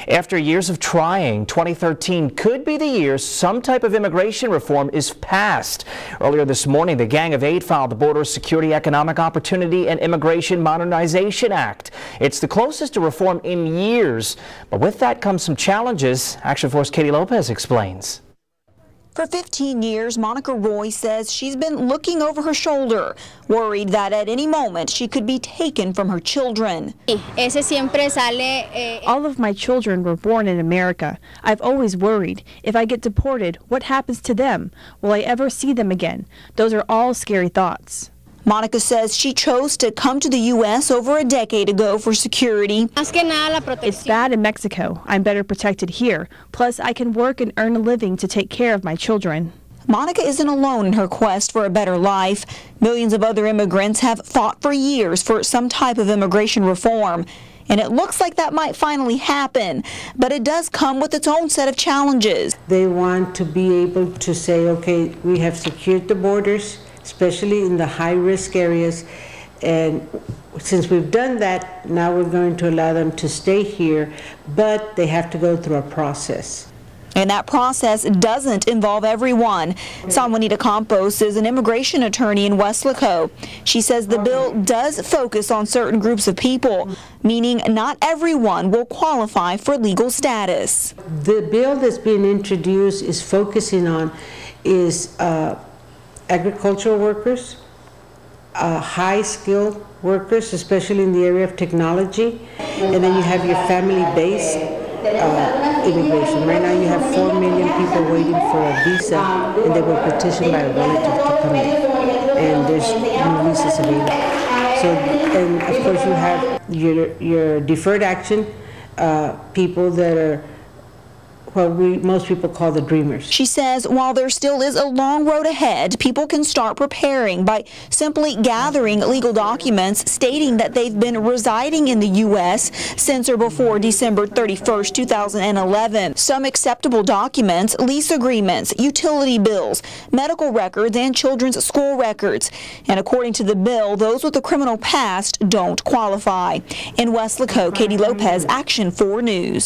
After years of trying, 2013 could be the year some type of immigration reform is passed. Earlier this morning, the Gang of Eight filed the Border Security, Economic Opportunity, and Immigration Modernization Act. It's the closest to reform in years, but with that comes some challenges. Action Force Katie Lopez explains. For 15 years, Monica Roy says she's been looking over her shoulder, worried that at any moment she could be taken from her children. All of my children were born in America. I've always worried, if I get deported, what happens to them? Will I ever see them again? Those are all scary thoughts. Monica says she chose to come to the U.S. over a decade ago for security. It's bad in Mexico. I'm better protected here. Plus, I can work and earn a living to take care of my children. Monica isn't alone in her quest for a better life. Millions of other immigrants have fought for years for some type of immigration reform. And it looks like that might finally happen, but it does come with its own set of challenges. They want to be able to say, okay, we have secured the borders, especially in the high-risk areas, and since we've done that, now we're going to allow them to stay here, but they have to go through a process. And that process doesn't involve everyone. Juanita Campos is an immigration attorney in Weslaco. She says the bill does focus on certain groups of people, meaning not everyone will qualify for legal status. The bill that's being introduced is focusing on agricultural workers, high-skilled workers, especially in the area of technology, and then you have your family-based immigration. Right now you have 4 million people waiting for a visa, and they were petitioned by a relative to come in, and there's no visas available. So, and of course you have your deferred action people that are what most people call the dreamers. She says while there still is a long road ahead, people can start preparing by simply gathering legal documents stating that they've been residing in the U.S. since or before December 31st, 2011. Some acceptable documents, lease agreements, utility bills, medical records, and children's school records. And according to the bill, those with a criminal past don't qualify. In Weslaco, Katie Lopez, Action 4 News.